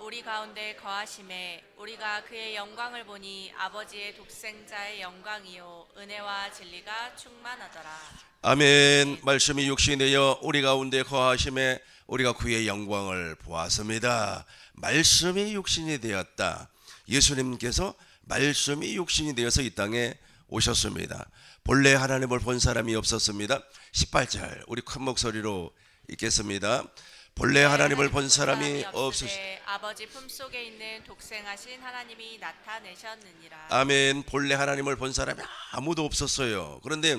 우리 가운데 거하심에 우리가 그의 영광을 보니 아버지의 독생자의 영광이요 은혜와 진리가 충만하더라. 아멘. 말씀이 육신이 되어 우리 가운데 거하심에 우리가 그의 영광을 보았습니다. 말씀이 육신이 되었다. 예수님께서 말씀이 육신이 되어서 이 땅에 오셨습니다. 본래 하나님을 본 사람이 없었습니다. 18절 우리 큰 목소리로 읽겠습니다. 본래 하나님을 본 사람이 없었습니다. 아버지 품속에 있는 독생하신 하나님이 나타내셨느니라. 아멘. 본래 하나님을 본 사람이 아무도 없었어요. 그런데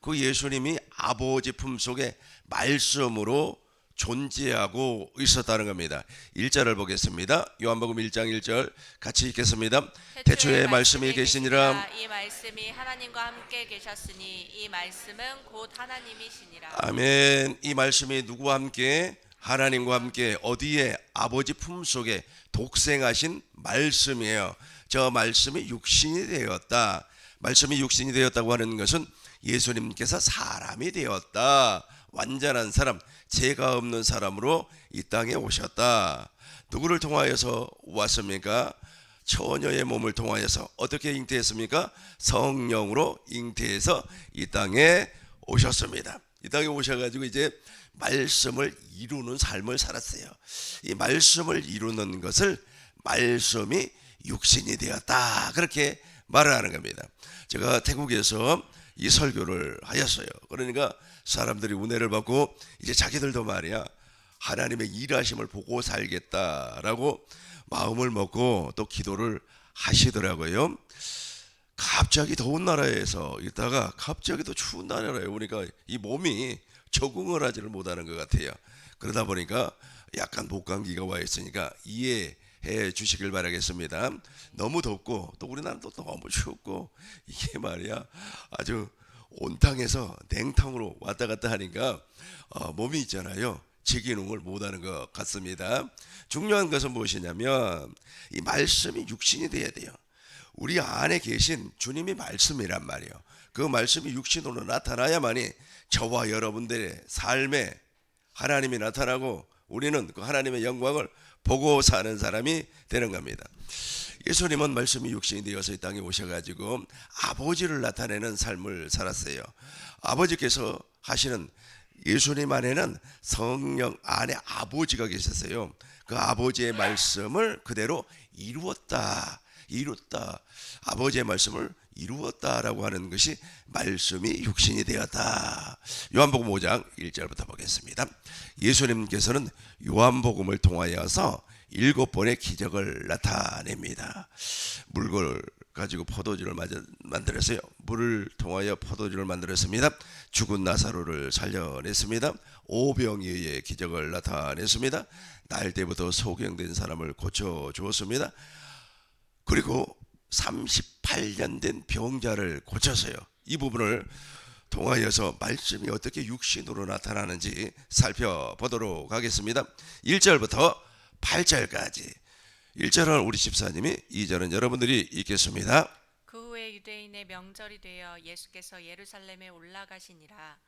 그 예수님이 아버지 품속에 말씀으로 존재하고 있었다는 겁니다. 1절을 보겠습니다. 요한복음 1장 1절 같이 읽겠습니다. 태초에 말씀이 계시니라. 이 말씀이 하나님과 함께 계셨으니 이 말씀은 곧 하나님이시니라. 아멘. 이 말씀이 누구와 함께? 하나님과 함께. 어디에? 아버지 품속에 독생하신 말씀이에요. 저 말씀이 육신이 되었다. 말씀이 육신이 되었다고 하는 것은 예수님께서 사람이 되었다. 완전한 사람, 죄가 없는 사람으로 이 땅에 오셨다. 누구를 통하여서 왔습니까? 처녀의 몸을 통하여서 어떻게 잉태했습니까? 성령으로 잉태해서 이 땅에 오셨습니다. 이 땅에 오셔가지고 이제 말씀을 이루는 삶을 살았어요. 이 말씀을 이루는 것을 말씀이 육신이 되었다, 그렇게 말을 하는 겁니다. 제가 태국에서 이 설교를 하였어요. 그러니까 사람들이 은혜를 받고 이제 자기들도 말이야 하나님의 일하심을 보고 살겠다라고 마음을 먹고 또 기도를 하시더라고요. 갑자기 더운 나라에서 있다가 갑자기 또 추운 나라에 오니까 이 몸이 적응을 하지를 못하는 것 같아요. 그러다 보니까 약간 목감기가 와 있으니까 이해해 주시길 바라겠습니다. 너무 덥고 또 우리나라는 또 너무 춥고 이게 말이야 아주 온탕에서 냉탕으로 왔다 갔다 하니까 몸이 있잖아요, 제기능을 못하는 것 같습니다. 중요한 것은 무엇이냐면 이 말씀이 육신이 돼야 돼요. 우리 안에 계신 주님이 말씀이란 말이에요. 그 말씀이 육신으로 나타나야만이 저와 여러분들의 삶에 하나님이 나타나고 우리는 그 하나님의 영광을 보고 사는 사람이 되는 겁니다. 예수님은 말씀이 육신이 되어서 이 땅에 오셔가지고 아버지를 나타내는 삶을 살았어요. 아버지께서 하시는, 예수님 안에는 성령 안에 아버지가 계셨어요. 그 아버지의 말씀을 그대로 이루었다. 아버지의 말씀을 이루었다라고 하는 것이 말씀이 육신이 되었다. 요한복음 5장 1절부터 보겠습니다. 예수님께서는 요한복음을 통하여서 7번의 기적을 나타냅니다. 물을 가지고 포도주를 만들었어요. 물을 통하여 포도주를 만들었습니다. 죽은 나사로를 살려냈습니다. 오병이의 기적을 나타냈습니다. 날 때부터 소경된 사람을 고쳐주었습니다. 그리고 38년 된 병자를 고쳤어요. 이 부분을 통하여서 말씀이 어떻게 육신으로 나타나는지 살펴보도록 하겠습니다. 1절부터 8절까지. 1절은 우리 집사님이, 2절은 여러분들이 읽겠습니다. 그 후에 유대인의 명절이 되어 예수께서 예루살렘에 올라가시니라.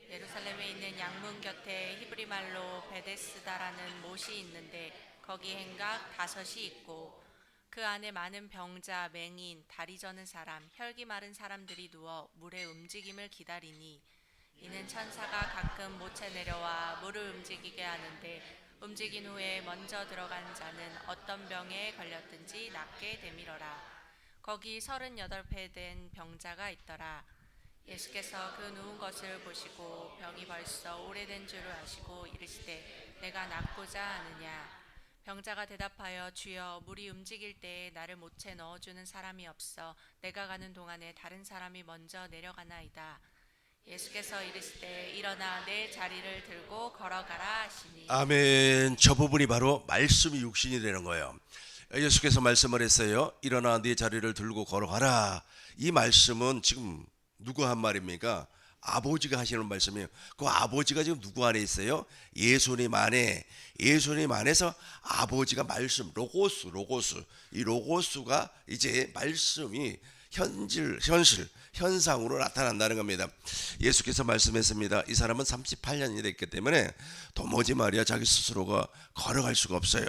예루살렘에 있는 양문 곁에 히브리 말로 베데스다라는 못이 있는데 거기 행각 5이 있고 그 안에 많은 병자, 맹인, 다리 저는 사람, 혈기 마른 사람들이 누워 물의 움직임을 기다리니 이는 천사가 가끔 못에 내려와 물을 움직이게 하는데 움직인 후에 먼저 들어간 자는 어떤 병에 걸렸든지 낫게 되밀어라. 거기 38배 된 병자가 있더라. 예수께서 그 누운 것을 보시고 병이 벌써 오래된 줄을 아시고 이르시되 내가 낫고자 하느냐. 병자가 대답하여 주여 물이 움직일 때에 나를 못에 넣어주는 사람이 없어 내가 가는 동안에 다른 사람이 먼저 내려가나이다. 예수께서 이르시되 일어나 내 자리를 들고 걸어가라 하시니. 아멘. 저 부분이 바로 말씀이 육신이 되는 거예요. 예수께서 말씀을 했어요. 일어나 네 자리를 들고 걸어가라. 이 말씀은 지금 누구 한 말입니까? 아버지가 하시는 말씀이에요. 그 아버지가 지금 누구 안에 있어요? 예수님 안에. 예수님 안에서 아버지가 말씀, 로고스. 이 로고스가 이제 말씀이 현상으로 나타난다는 겁니다. 예수께서 말씀했습니다. 이 사람은 38년이 됐기 때문에 도무지 말이야 자기 스스로가 걸어갈 수가 없어요.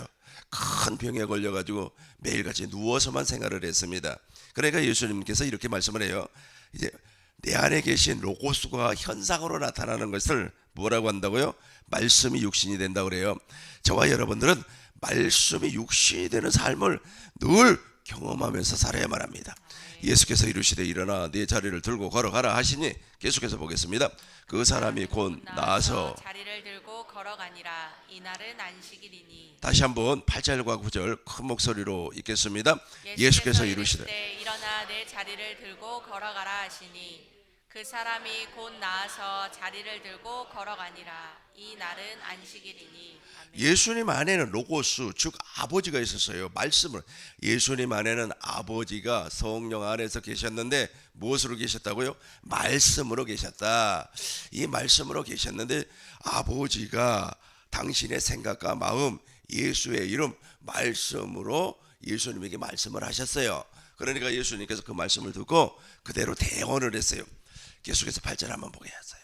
큰 병에 걸려가지고 매일같이 누워서만 생활을 했습니다. 그러니까 예수님께서 이렇게 말씀을 해요. 이제 내 안에 계신 로고스가 현상으로 나타나는 것을 뭐라고 한다고요? 말씀이 육신이 된다고 그래요. 저와 여러분들은 말씀이 육신이 되는 삶을 늘 경험하면서 살아야만 합니다. 예수께서 이르시되 일어나 네 자리를 들고 걸어가라 하시니 계속해서 보겠습니다. 그 사람이 곧 나아서 자리를 들고 걸어가니라. 이날은 안식일이니. 다시 한번 8절과 9절 큰 목소리로 읽겠습니다. 예수께서 이르시되 일어나 내 자리를 들고 걸어가라 하시니 그 사람이 곧 나아서 자리를 들고 걸어가니라. 이 날은 안식일이니. 아멘. 예수님 안에는 로고스 즉 아버지가 있었어요. 말씀을 예수님 안에는 아버지가 성령 안에서 계셨는데 무엇으로 계셨다고요? 말씀으로 계셨다. 이 말씀으로 계셨는데 아버지가 당신의 생각과 마음 예수의 이름 말씀으로 예수님에게 말씀을 하셨어요. 그러니까 예수님께서 그 말씀을 듣고 그대로 대언을 했어요. 계속해서 8절 한번 보게 하세요.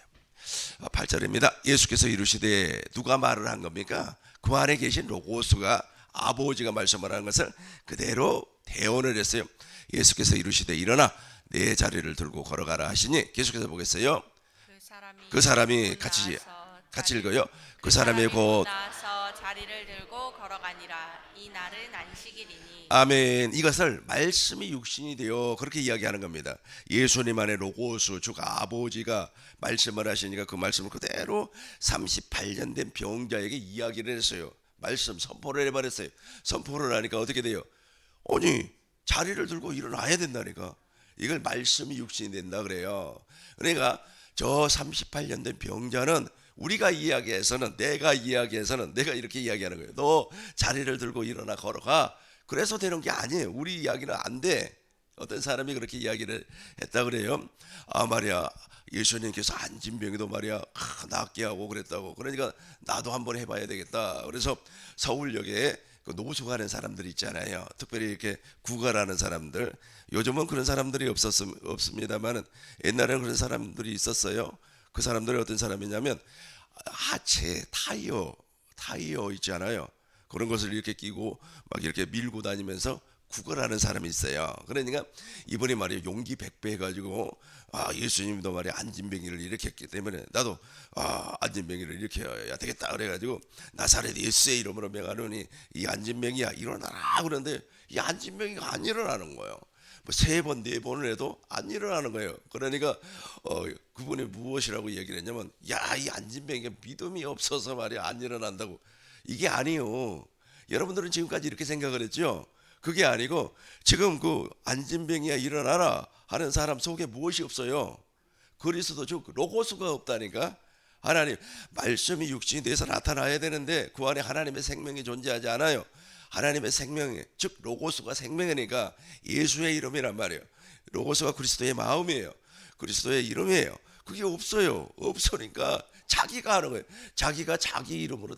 8절입니다. 예수께서 이르시되 누가 말을 한 겁니까? 그 안에 계신 로고스가 아버지가 말씀을 하는 것을 그대로 대언을 했어요. 예수께서 이르시되 일어나 내 자리를 들고 걸어가라 하시니 계속해서 보겠어요. 그 사람이 같이 읽어요. 그 사람이 곧 나서 자리를 들고 걸어가니라. 이 날은 안식일이니. 아멘. 이것을 말씀이 육신이 되어 그렇게 이야기하는 겁니다. 예수님 안에 로고스 즉 아버지가 말씀을 하시니까 그 말씀을 그대로 38년 된 병자에게 이야기를 했어요. 말씀 선포를 해버렸어요. 선포를 하니까 어떻게 돼요? 아니 자리를 들고 일어나야 된다니까. 이걸 말씀이 육신이 된다 그래요. 그러니까 저 38년 된 병자는 우리가 이야기해서는 내가 이렇게 이야기하는 거예요. 너 자리를 들고 일어나 걸어가. 그래서 되는 게 아니에요. 우리 이야기는 안 돼. 어떤 사람이 그렇게 이야기를 했다 그래요. 아 말이야 예수님께서 안진병이도 말이야 낫게 하고 그랬다고. 그러니까 나도 한번 해봐야 되겠다. 그래서 서울역에 그 노숙하는 사람들 있잖아요. 특별히 이렇게 구걸하는 사람들. 요즘은 그런 사람들이 없습니다만은 옛날에는 그런 사람들이 있었어요. 그 사람들이 어떤 사람이냐면 하체 타이어 있잖아요. 그런 것을 이렇게 끼고 막 이렇게 밀고 다니면서 구걸하는 사람이 있어요. 그러니까 이번에 말이에요 용기 100배 해가지고 예수님도 말이야 안진뱅이를 이렇게 했기 때문에 나도 안진뱅이를 이렇게 해야 되겠다 그래가지고 나사렛 예수의 이름으로 명하노니 이 안진뱅이야 일어나라 그런데 이 안진뱅이가 안 일어나는 거예요. 뭐 3번 4번을 해도 안 일어나는 거예요. 그러니까 그분이 무엇이라고 얘기를 했냐면 야 이 안진뱅이가 믿음이 없어서 말이야 안 일어난다고. 이게 아니요. 여러분들은 지금까지 이렇게 생각을 했죠. 그게 아니고 지금 그 안진뱅이야 일어나라 하는 사람 속에 무엇이 없어요? 그리스도 즉 로고스가 없다니까. 하나님 말씀이 육신이 돼서 나타나야 되는데 그 안에 하나님의 생명이 존재하지 않아요. 하나님의 생명 즉 로고스가 생명이니까 예수의 이름이란 말이에요. 로고스가 그리스도의 마음이에요. 그리스도의 이름이에요. 그게 없어요. 없으니까 자기가 하는 거예요. 자기가 자기 이름으로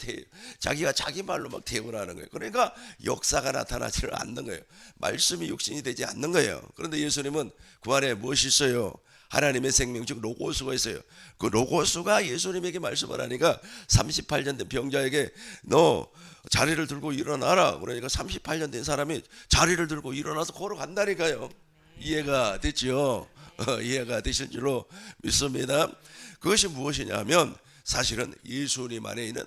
자기가 자기 말로 막 대언하는 거예요. 그러니까 역사가 나타나지를 않는 거예요. 말씀이 육신이 되지 않는 거예요. 그런데 예수님은 그 안에 무엇이 있어요? 하나님의 생명 즉 로고스가 있어요. 그 로고스가 예수님에게 말씀을 하니까 38년 된 병자에게 너 자리를 들고 일어나라. 그러니까 38년 된 사람이 자리를 들고 일어나서 걸어간다니까요. 이해가 됐죠? 이해가 되실 줄로 믿습니다. 그것이 무엇이냐면 사실은 예수님 안에 있는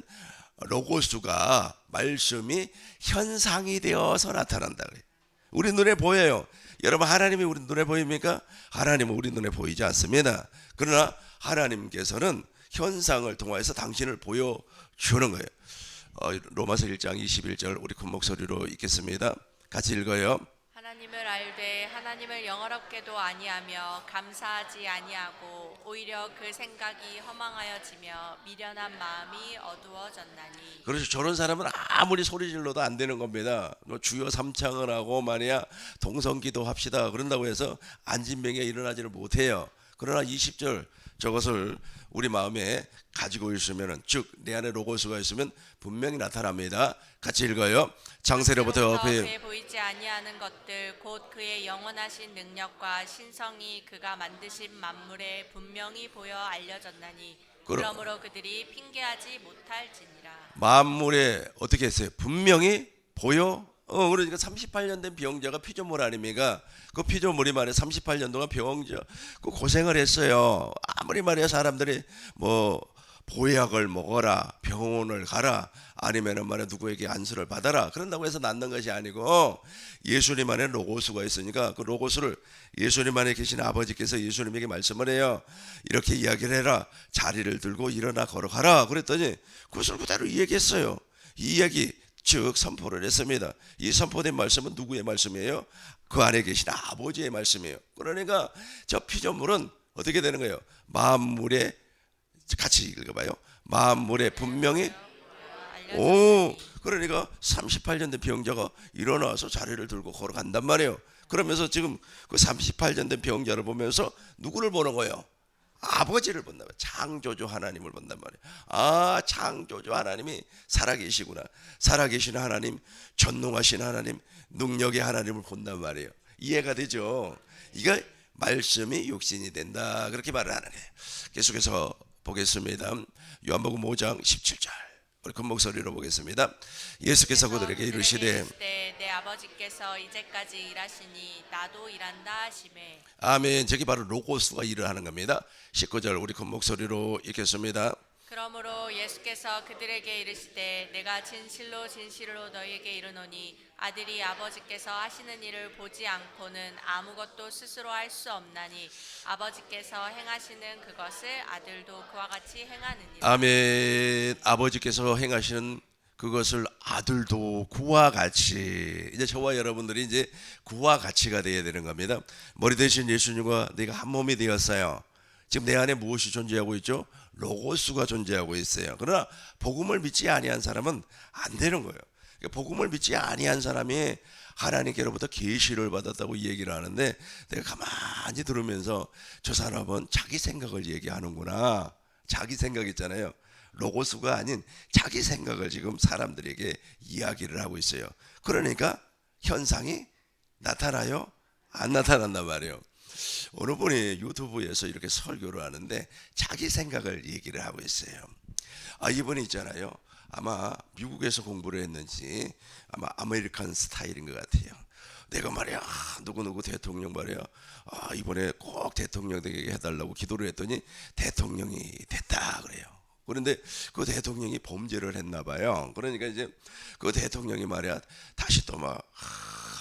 로고스가 말씀이 현상이 되어서 나타난다 그래요. 우리 눈에 보여요. 여러분 하나님이 우리 눈에 보입니까? 하나님은 우리 눈에 보이지 않습니다. 그러나 하나님께서는 현상을 통해서 당신을 보여주는 거예요. 로마서 1장 21절 우리 큰 목소리로 읽겠습니다. 같이 읽어요. 하나님을 알되 하나님을 영어롭게도 아니하며 감사하지 아니하고 오히려 그 생각이 허망하여지며 미련한 마음이 어두워졌나니. 그래서 저런 사람은 아무리 소리 질러도 안 되는 겁니다. 주여 삼창을 하고 말이야 동성기도 합시다 그런다고 해서 안진병에 일어나지를 못해요. 그러나 20절 저것을 우리 마음에 가지고 있으면 즉 내 안에 로고스가 있으면 분명히 나타납니다. 같이 읽어요. 창세로부터 그에 보이지 아니하는 것들 곧 그의 영원하신 능력과 신성이 그가 만드신 만물에 분명히 보여 알려졌나니 그러므로 그들이 핑계하지 못할지니라. 만물에 어떻게 했어요? 분명히 보여? 그러니까 38년 된 병자가 피조물 아닙니까? 그 피조물이 말이야 38년 동안 병자 그 고생을 했어요. 아무리 말이야 사람들이 뭐 보약을 먹어라, 병원을 가라, 아니면은 말이야 누구에게 안수를 받아라 그런다고 해서 낫는 것이 아니고 예수님 안에 로고스가 있으니까 그 로고스를 예수님 안에 계신 아버지께서 예수님에게 말씀을 해요. 이렇게 이야기를 해라. 자리를 들고 일어나 걸어가라. 그랬더니 그것을 그대로 이야기했어요. 이 이야기 즉 선포를 했습니다. 이 선포된 말씀은 누구의 말씀이에요? 그 안에 계신 아버지의 말씀이에요. 그러니까 저 피조물은 어떻게 되는 거예요? 만물에 같이 읽어봐요. 만물에 분명히 그러니까 38년 된 병자가 일어나서 자리를 들고 걸어간단 말이에요. 그러면서 지금 그 38년 된 병자를 보면서 누구를 보는 거예요? 아버지를 본단 말이에요. 창조주 하나님을 본단 말이에요. 창조주 하나님이 살아계시구나. 살아계신 하나님, 전능하신 하나님, 능력의 하나님을 본단 말이에요. 이해가 되죠? 이거 말씀이 육신이 된다 그렇게 말을 하는 거예요. 계속해서 보겠습니다. 요한복음 5장 17절 우리 큰 목소리로 보겠습니다. 예수께서 그들에게 이르시되 내 아버지께서 이제까지 일하시니 나도 일한다 하시매. 아멘. 저기 바로 로고스가 일을 하는 겁니다. 19절 우리 큰 목소리로 읽겠습니다. 그러므로 예수께서 그들에게 이르시되 내가 진실로 진실로 너희에게 이르노니 아들이 아버지께서 하시는 일을 보지 않고는 아무것도 스스로 할 수 없나니 아버지께서 행하시는 그것을 아들도 그와 같이 행하느니라. 아멘. 아버지께서 행하시는 그것을 아들도 그와 같이 이제 저와 여러분들이 이제 그와 같이가 되어야 되는 겁니다. 머리 대신 예수님과 내가 한 몸이 되었어요. 지금 내 안에 무엇이 존재하고 있죠? 로고스가 존재하고 있어요. 그러나 복음을 믿지 아니한 사람은 안 되는 거예요. 복음을 믿지 아니한 사람이 하나님께로부터 계시를 받았다고 얘기를 하는데 내가 가만히 들으면서 저 사람은 자기 생각을 얘기하는구나. 자기 생각 있잖아요. 로고스가 아닌 자기 생각을 지금 사람들에게 이야기를 하고 있어요. 그러니까 현상이 나타나요? 안 나타난단 말이에요. 어느 분이 유튜브에서 이렇게 설교를 하는데 자기 생각을 얘기를 하고 있어요. 이분이 있잖아요. 아마 미국에서 공부를 했는지 아마 아메리칸 스타일인 것 같아요. 내가 말이야 누구누구 대통령 말이야 이번에 꼭 대통령 되게 해달라고 기도를 했더니 대통령이 됐다 그래요. 그런데 그 대통령이 범죄를 했나 봐요. 그러니까 이제 그 대통령이 말이야 다시 또 막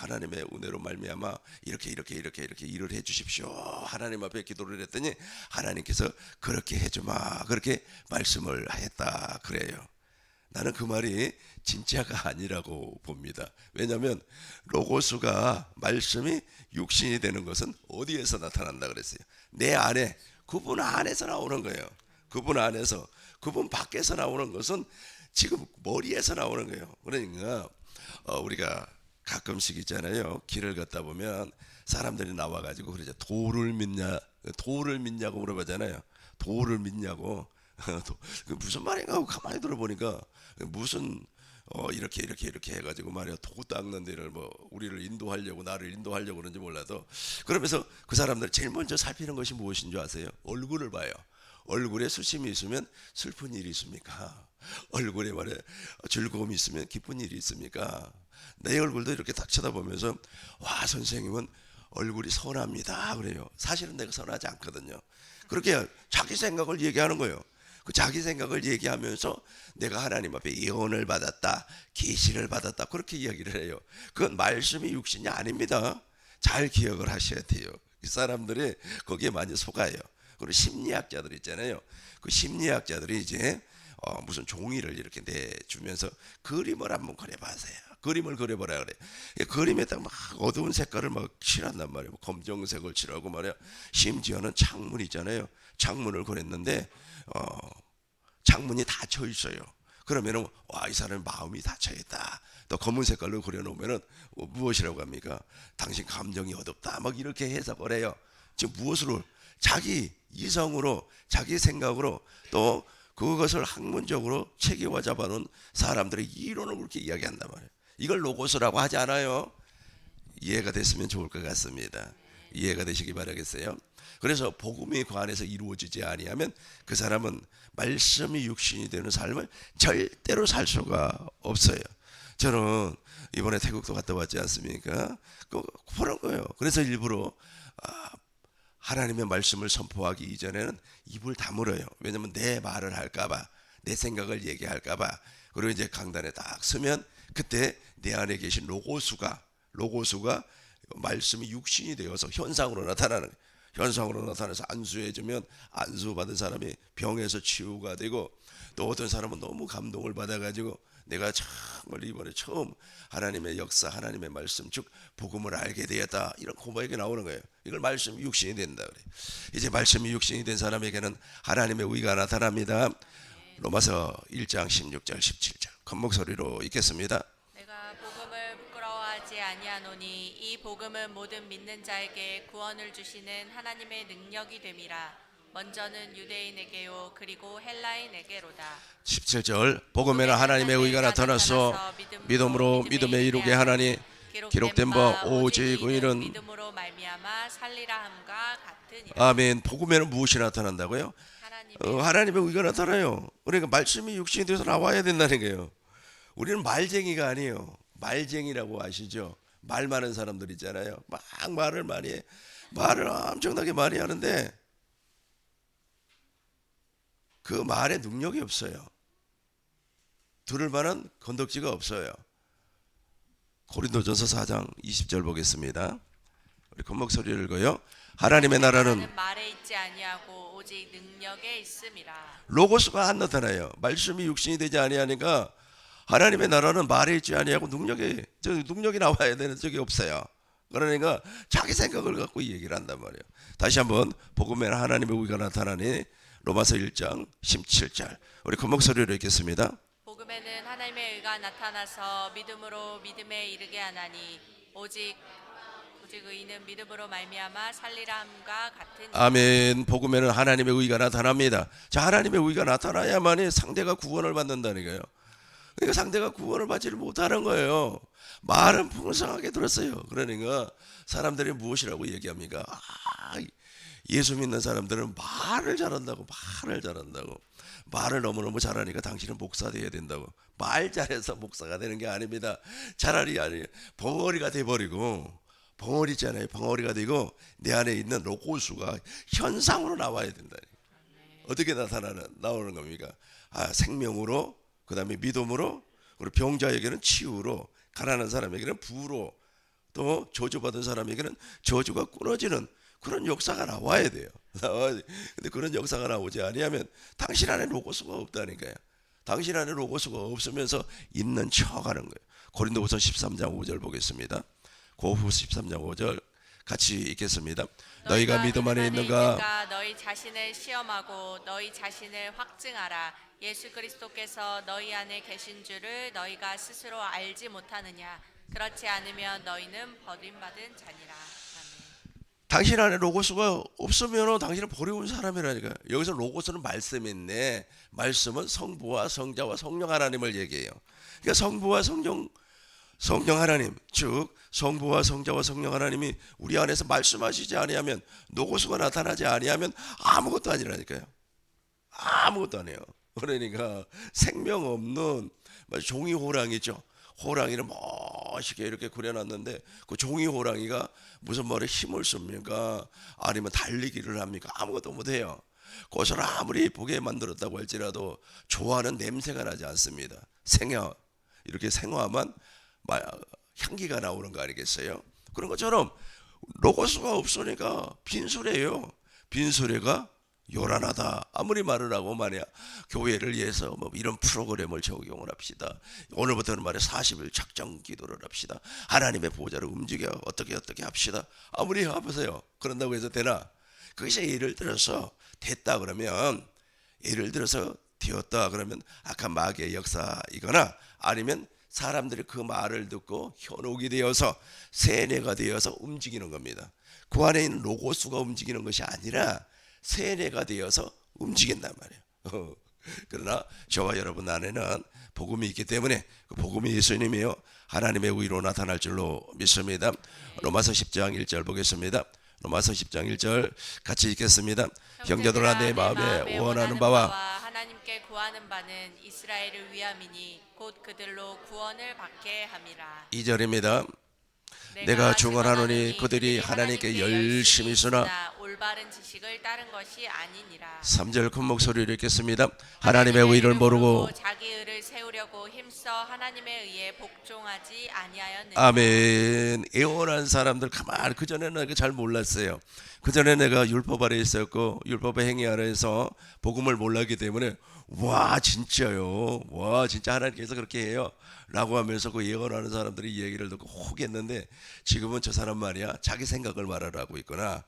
하나님의 은혜로 말미암아 이렇게 일을 해 주십시오. 하나님 앞에 기도를 했더니 하나님께서 그렇게 해주마 그렇게 말씀을 했다 그래요. 나는 그 말이 진짜가 아니라고 봅니다. 왜냐하면 로고스가 말씀이 육신이 되는 것은 어디에서 나타난다 그랬어요? 내 안에 그분 안에서 나오는 거예요. 그분 안에서. 그분 밖에서 나오는 것은 지금 머리에서 나오는 거예요. 그러니까 우리가 가끔씩 있잖아요. 길을 걷다 보면 사람들이 나와가지고 그러죠. 도를 믿냐고 물어보잖아요. 도를 믿냐고. 무슨 말인가 하고 가만히 들어보니까 무슨 이렇게 해가지고 말이야 도 닦는 데를 뭐 우리를 인도하려고 나를 인도하려고 그런지 몰라도 그러면서 그 사람들 제일 먼저 살피는 것이 무엇인 줄 아세요? 얼굴을 봐요. 얼굴에 수심이 있으면 슬픈 일이 있습니까? 얼굴에 말이야 즐거움이 있으면 기쁜 일이 있습니까? 내 얼굴도 이렇게 딱 쳐다보면서 와 선생님은 얼굴이 선합니다 그래요. 사실은 내가 선하지 않거든요. 그렇게 자기 생각을 얘기하는 거예요. 그 자기 생각을 얘기하면서 내가 하나님 앞에 예언을 받았다 계시를 받았다 그렇게 이야기를 해요. 그건 말씀이 육신이 아닙니다. 잘 기억을 하셔야 돼요. 이 사람들이 거기에 많이 속아요. 그리고 심리학자들 있잖아요. 그 심리학자들이 이제 무슨 종이를 이렇게 내주면서 그림을 한번 그려보세요. 그림을 그려보라 그래. 그림에다가 막 어두운 색깔을 막 칠한단 말이에요. 검정색을 칠하고 말이야. 심지어는 창문 있잖아요. 창문을 그렸는데 창문이 닫혀 있어요. 그러면은 와, 이 사람의 마음이 닫혀 있다. 또 검은 색깔로 그려놓으면은 무엇이라고 합니까? 당신 감정이 어둡다. 막 이렇게 해석을 해요. 지금 무엇으로? 자기 이성으로, 자기 생각으로 또 그것을 학문적으로 체계화 잡아놓은 사람들의 이론을 그렇게 이야기한단 말이에요. 이걸 로고스라고 하지 않아요. 이해가 됐으면 좋을 것 같습니다. 이해가 되시기 바라겠어요. 그래서 복음이 그 안에서 이루어지지 아니하면 그 사람은 말씀이 육신이 되는 삶을 절대로 살 수가 없어요. 저는 이번에 태국도 갔다 왔지 않습니까? 그런 거예요. 그래서 일부러 하나님의 말씀을 선포하기 이전에는 입을 다물어요. 왜냐면 내 말을 할까봐, 내 생각을 얘기할까봐. 그리고 이제 강단에 딱 서면 그때 내 안에 계신 로고수가 말씀이 육신이 되어서 현상으로 나타나는 거예요. 현상으로 나타나서 안수해주면 안수받은 사람이 병에서 치유가 되고, 또 어떤 사람은 너무 감동을 받아가지고 내가 정말 이번에 처음 하나님의 역사, 하나님의 말씀, 즉 복음을 알게 되었다, 이런 고백이 나오는 거예요. 이걸 말씀이 육신이 된다 그래요. 이제 말씀이 육신이 된 사람에게는 하나님의 의가 나타납니다. 로마서 1장 16절 17절 큰 목소리로 읽겠습니다. 내가 복음을 부끄러워하지 아니하노니 이 복음은 모든 믿는 자에게 구원을 주시는 하나님의 능력이 됨이라. 먼저는 유대인에게요 그리고 헬라인에게로다. 17절 복음에는 하나님의 의가 나타나서 믿음으로 믿음에 이르게 하나니 기록된 바 오직 의인은 믿음으로 말미암아 살리라 함과 같으니라. 아멘. 복음에는 무엇이 나타난다고요? 하나님의 의가 나타나요. 그러니까 말씀이 육신이 돼서 나와야 된다는 거예요. 우리는 말쟁이가 아니에요. 말쟁이라고 아시죠? 말 많은 사람들 있잖아요. 막 말을 많이 해. 말을 엄청나게 많이 하는데 그 말에 능력이 없어요. 들을 만한 건덕지가 없어요. 고린도전서 4장 20절 보겠습니다. 우리 큰 목소리를 읽어요. 하나님의 나라는 말에 있지 아니하고 오직 능력에 있음이라. 로고스가 안 나타나요. 말씀이 육신이 되지 아니하니까 하나님의 나라는 말에 있지 아니하고 능력이 나와야 되는 적이 없어요. 그러니까 자기 생각을 갖고 이 얘기를 한단 말이에요. 다시 한번 복음에는 하나님의 의가 나타나니 로마서 1장 17절 우리 큰 목소리로 읽겠습니다. 복음에는 하나님의 의가 나타나서 믿음으로 믿음에 이르게 하나니 오직 의인은 믿음으로 말미암아 살리라 함과 같으니. 아멘. 복음에는 하나님의 의가 나타납니다. 자, 하나님의 의가 나타나야만이 상대가 구원을 받는다는 거예요. 그러니까 상대가 구원을 받지를 못하는 거예요. 말은 풍성하게 들었어요. 그러니까 사람들이 무엇이라고 얘기합니까? 예수 믿는 사람들은 말을 잘한다고. 말을 너무너무 잘하니까 당신은 목사 돼야 된다고. 말 잘해서 목사가 되는 게 아닙니다. 차라리 벙어리가 돼버리고, 벙어리 있잖아요. 벙어리가 되고 내 안에 있는 로고수가 현상으로 나와야 된다. 어떻게 나오는 겁니까? 생명으로, 그 다음에 믿음으로, 그리고 병자에게는 치유로, 가난한 사람에게는 부로, 또 저주받은 사람에게는 저주가 끊어지는 그런 역사가 나와야 돼요. 근데 그런 역사가 나오지 아니하면 당신 안에 로고스가 없다니까요. 당신 안에 로고스가 없으면서 있는 척하는 거예요. 고린도후서 13장 5절 보겠습니다. 고린도후서 13장 5절 같이 읽겠습니다. 너희가 믿음 안에 있는가? 너희 자신을 시험하고 너희 자신을 확증하라. 예수 그리스도께서 너희 안에 계신 줄을 너희가 스스로 알지 못하느냐? 그렇지 않으면 너희는 버림받은 자니라. 당신 안에 로고스가 없으면 당신은 버려온 사람이라니까. 여기서 로고스는 말씀인데, 말씀은 성부와 성자와 성령 하나님을 얘기해요. 그러니까 성부와 성령 하나님, 즉 성부와 성자와 성령 하나님이 우리 안에서 말씀하시지 아니하면, 로고스가 나타나지 아니하면 아무것도 아니라니까요. 아무것도 아니에요. 그러니까 생명 없는 종이 호랑이죠. 호랑이를 멋있게 이렇게 그려놨는데 그 종이 호랑이가 무슨 말에 힘을 씁니까? 아니면 달리기를 합니까? 아무것도 못해요. 그것을 아무리 예쁘게 만들었다고 할지라도 좋아하는 냄새가 나지 않습니다. 이렇게 생화만 향기가 나오는 거 아니겠어요? 그런 것처럼 로고스가 없으니까 빈수레예요. 빈수레가 요란하다. 아무리 말을 하고 말이야, 교회를 위해서 이런 프로그램을 적용을 합시다. 오늘부터는 말이야 40일 작정 기도를 합시다. 하나님의 보좌를 움직여 어떻게 합시다. 아무리 해보세요. 그런다고 해서 되나? 그것이 예를 들어서 됐다 그러면, 예를 들어서 되었다 그러면 악한 마귀의 역사이거나, 아니면 사람들이 그 말을 듣고 현혹이 되어서 세뇌가 되어서 움직이는 겁니다. 그 안에 있는 로고스가 움직이는 것이 아니라 세뇌가 되어서 움직인단 말이에요. 그러나 저와 여러분 안에는 복음이 있기 때문에 그 복음이 예수님이요 하나님의 의로 나타날 줄로 믿습니다. 로마서 10장 1절 보겠습니다. 로마서 10장 1절 같이 읽겠습니다. 형제들아 내 마음에 원하는 바와 하나님께 구하는 바는 이스라엘을 위함이니 곧 그들로 구원을 받게 함이라. 2절입니다. 내가 증언하노니 그들이 하나님께 열심히 있으나 올바른 지식을 따른 것이 아니니라. 3절 큰 목소리로 읽겠습니다. 하나님의 의를 모르고 자기 의를 세우려고 힘써 하나님의 의에 복종하지 아니하였느니라. 아멘. 애원한 사람들 가만 그전에는 내가 잘 몰랐어요. 그전에 내가 율법 아래 있었고 율법의 행위 아래에서 복음을 몰랐기 때문에 와 진짜요. 와 진짜 하나님께서 그렇게 해요. 라고 하면서 그 예언하는 사람들이 이 얘기를 듣고 혹했는데 지금은 저 사람 말이야 자기 생각을 말하라고 있구나.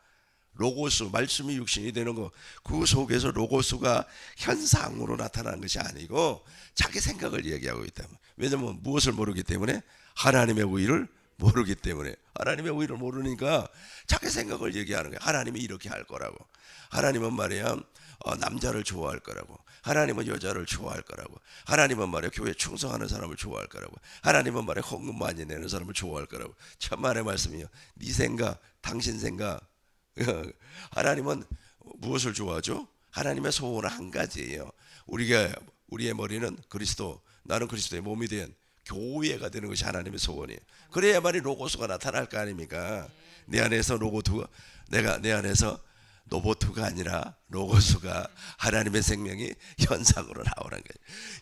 로고스 말씀이 육신이 되는 거 그 속에서 로고스가 현상으로 나타나는 것이 아니고 자기 생각을 얘기하고 있다. 왜냐하면 무엇을 모르기 때문에 하나님의 의를 모르기 때문에 하나님의 의를 모르니까 자기 생각을 얘기하는 거야. 하나님이 이렇게 할 거라고. 하나님은 말이야 남자를 좋아할 거라고. 하나님은 여자를 좋아할 거라고. 하나님은 말이야 교회 충성하는 사람을 좋아할 거라고. 하나님은 말이야 헌금 많이 내는 사람을 좋아할 거라고. 천만의 말씀이요. 네 생각, 당신 생각. 하나님은 무엇을 좋아하죠? 하나님의 소원은 한 가지예요. 우리의 머리는 그리스도, 나는 그리스도의 몸이 된 교회가 되는 것이 하나님의 소원이에요. 그래야만이 로고스가 나타날 거 아닙니까? 내 안에서 내 안에서 로보트가 아니라 로고스가 하나님의 생명이 현상으로 나오는 거예요.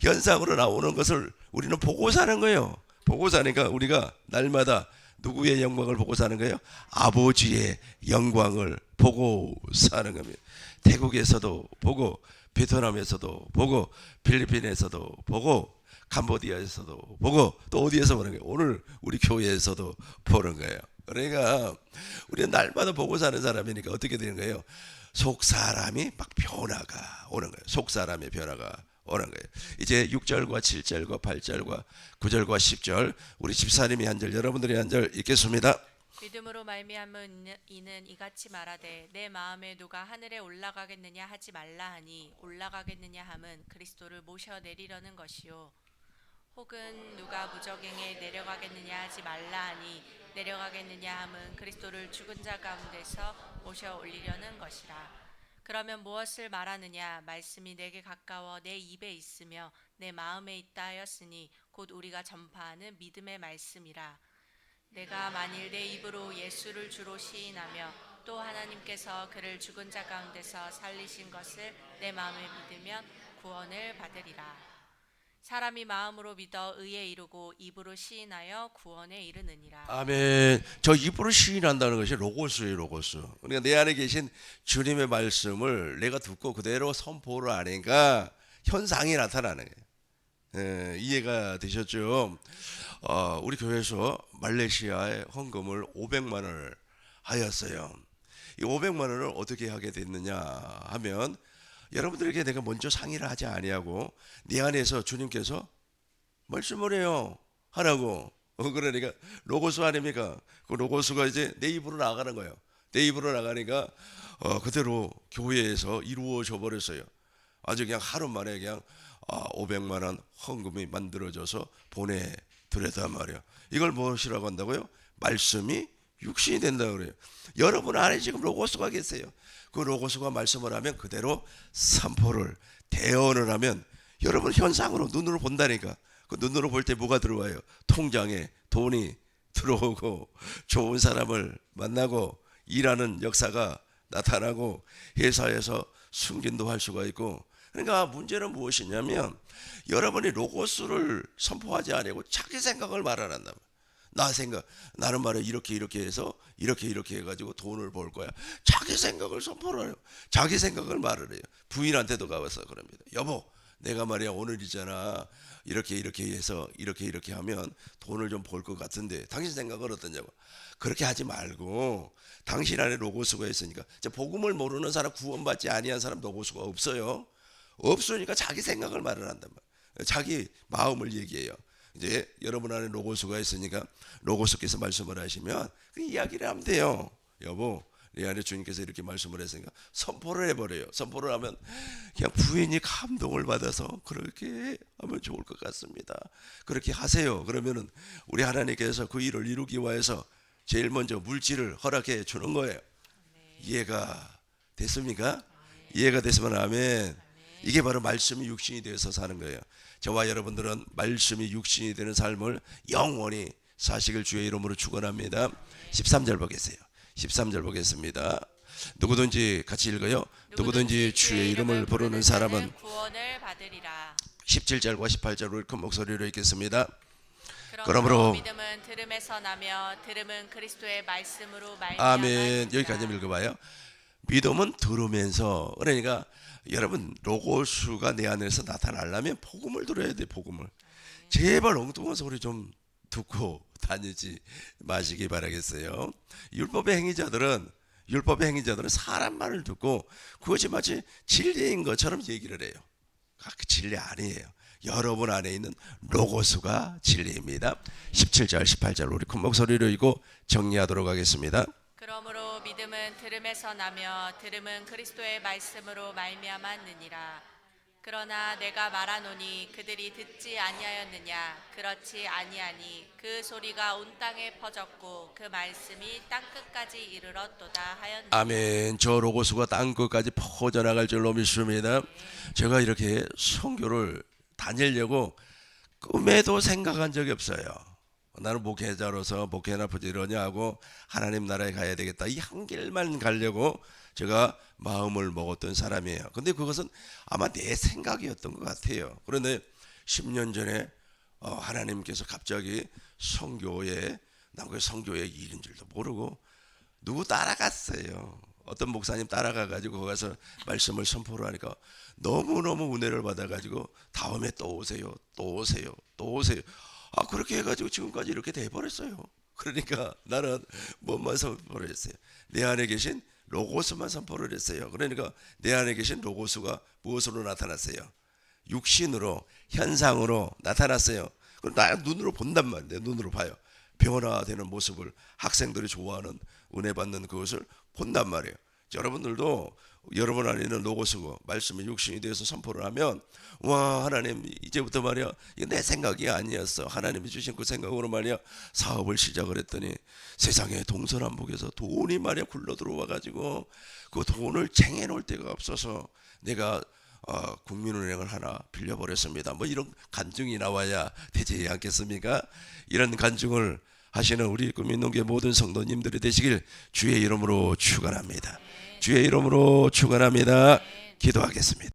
현상으로 나오는 것을 우리는 보고 사는 거예요. 보고 사니까 우리가 날마다 누구의 영광을 보고 사는 거예요? 아버지의 영광을 보고 사는 겁니다. 태국에서도 보고 베트남에서도 보고 필리핀에서도 보고 캄보디아에서도 보고 또 어디에서 보는 거예요? 오늘 우리 교회에서도 보는 거예요. 그러니까 우리는 날마다 보고 사는 사람이니까 어떻게 되는 거예요? 속 사람이 막 변화가 오는 거예요. 속 사람의 변화가 오는 거예요. 이제 6절과 7절과 8절과 9절과 10절 우리 집사님이 한 절 여러분들이 한 절 읽겠습니다. 믿음으로 말미암은 이는 이같이 말하되 내 마음에 누가 하늘에 올라가겠느냐 하지 말라 하니 올라가겠느냐 함은 그리스도를 모셔 내리려는 것이요 혹은 누가 무저갱에 내려가겠느냐 하지 말라 하니 내려가겠느냐 함은 그리스도를 죽은 자 가운데서 모셔 올리려는 것이라. 그러면 무엇을 말하느냐 말씀이 내게 가까워 내 입에 있으며 내 마음에 있다 하였으니 곧 우리가 전파하는 믿음의 말씀이라. 내가 만일 내 입으로 예수를 주로 시인하며 또 하나님께서 그를 죽은 자 가운데서 살리신 것을 내 마음에 믿으면 구원을 받으리라. 사람이 마음으로 믿어 의에 이르고 입으로 시인하여 구원에 이르느니라. 아멘. 저 입으로 시인한다는 것이 로고스예요, 로고스. 그러니까 내 안에 계신 주님의 말씀을 내가 듣고 그대로 선포를 하니까 현상이 나타나는 거예요. 이해가 되셨죠? 우리 교회에서 말레이시아에 헌금을 500만 원을 하였어요. 이 500만 원을 어떻게 하게 됐느냐 하면 여러분들에게 내가 먼저 상의를 하지 아니하고 네 안에서 주님께서 말씀을 해요 하라고. 그러니까 로고스 아닙니까? 그 로고스가 이제 내 입으로 나가는 거예요. 내 입으로 나가니까 그대로 교회에서 이루어져 버렸어요. 아주 그냥 하루 만에 그냥 500만 원 헌금이 만들어져서 보내드렸단 말이에요. 이걸 무엇이라고 한다고요? 말씀이 육신이 된다 그래요. 여러분 안에 지금 로고스가 계세요. 그 로고스가 말씀을 하면 그대로 선포를 대언을 하면 여러분 현상으로 눈으로 본다니까. 그 눈으로 볼 때 뭐가 들어와요? 통장에 돈이 들어오고 좋은 사람을 만나고 일하는 역사가 나타나고 회사에서 승진도 할 수가 있고. 그러니까 문제는 무엇이냐면 여러분이 로고스를 선포하지 않고 자기 생각을 말하는다. 나 생각, 나는 말이야 이렇게 해서 이렇게 해가지고 돈을 벌 거야. 자기 생각을 선포를 해요. 자기 생각을 말을 해요. 부인한테도 가서 그럽니다. 여보, 내가 말이야 오늘이잖아. 이렇게 해서 이렇게 하면 돈을 좀 벌 것 같은데 당신 생각은 어떠냐고. 그렇게 하지 말고 당신 안에 로고스가 있으니까. 복음을 모르는 사람, 구원받지 아니한 사람 로고스가 없어요. 없으니까 자기 생각을 말을 한단 말이에요. 자기 마음을 얘기해요. 이제 여러분 안에 로고스가 있으니까 로고스께서 말씀을 하시면 그 이야기를 하면 돼요. 여보, 내 안에 주님께서 이렇게 말씀을 했으니까 선포를 해버려요. 선포를 하면 그냥 부인이 감동을 받아서 그렇게 하면 좋을 것 같습니다. 그렇게 하세요. 그러면은 우리 하나님께서 그 일을 이루기 위해서 제일 먼저 물질을 허락해 주는 거예요. 이해가 됐습니까? 이해가 됐으면 아멘. 이게 바로 말씀이 육신이 되어서 사는 거예요. 저와 여러분들은 말씀이 육신이 되는 삶을 영원히 사시길 주의 이름으로 축원합니다. 13절 보겠어요. 13절 보겠습니다. 누구든지 같이 읽어요. 누구든지 주의 이름을 부르는 사람은 구원을 받으리라. 17절과 18절 우리 큰 목소리로 읽겠습니다. 그러므로 믿음은 들음에서 나며 들음은 그리스도의 말씀으로 말미암아. 아멘. 여기까지 읽어봐요. 믿음은 들으면서, 그러니까 여러분 로고스가 내 안에서 나타나려면 복음을 들어야 돼. 복음을 제발 엉뚱한 소리 좀 듣고 다니지 마시기 바라겠어요. 율법의 행위자들은 사람 말을 듣고 그것이 마치 진리인 것처럼 얘기를 해요. 그 진리 아니에요. 여러분 안에 있는 로고스가 진리입니다. 17절 18절 우리 큰 목소리로 읽고 정리하도록 하겠습니다. 그러므로 믿음은 들음에서 나며 들음은 그리스도의 말씀으로 말미암았느니라. 그러나 내가 말하노니 그들이 듣지 아니하였느냐. 그렇지 아니하니 그 소리가 온 땅에 퍼졌고 그 말씀이 땅 끝까지 이르렀도다 하였느니라. 아멘. 저 로고스가 땅 끝까지 퍼져나갈 줄로 믿습니다. 제가 이렇게 선교를 다니려고 꿈에도 생각한 적이 없어요. 나는 목회자로서 목회나 부지런히 하고 하나님 나라에 가야 되겠다, 이 한 길만 가려고 제가 마음을 먹었던 사람이에요. 근데 그것은 아마 내 생각이었던 것 같아요. 그런데 10년 전에 하나님께서 갑자기 성교에, 난 그 성교의 일인 줄도 모르고 누구 따라갔어요. 어떤 목사님 따라가가지고 거기 가서 말씀을 선포를 하니까 너무너무 은혜를 받아가지고 다음에 또 오세요, 또 오세요, 또 오세요. 그렇게 해가지고 지금까지 이렇게 돼버렸어요. 그러니까 나는 뭐만 선포를 했어요? 내 안에 계신 로고스만 선포를 했어요. 그러니까 내 안에 계신 로고스가 무엇으로 나타났어요? 육신으로, 현상으로 나타났어요. 그럼 나 눈으로 본단 말이에요. 눈으로 봐요. 변화되는 모습을, 학생들이 좋아하는 은혜 받는 그것을 본단 말이에요. 여러분들도 여러분 안에 있는 로고스고 말씀이 육신이 되어서 선포를 하면, 와, 하나님 이제부터 말이야, 이거 내 생각이 아니었어. 하나님이 주신 그 생각으로 말이야 사업을 시작을 했더니 세상에 동서남북에서 돈이 말이야 굴러 들어와 가지고 그 돈을 쟁여 놓을 데가 없어서 내가 국민은행을 하나 빌려버렸습니다. 뭐 이런 간증이 나와야 되지 않겠습니까? 이런 간증을 하시는 우리 국민농계 모든 성도님들이 되시길 주의 이름으로 축원합니다. 주의 이름으로 축원합니다. 기도하겠습니다.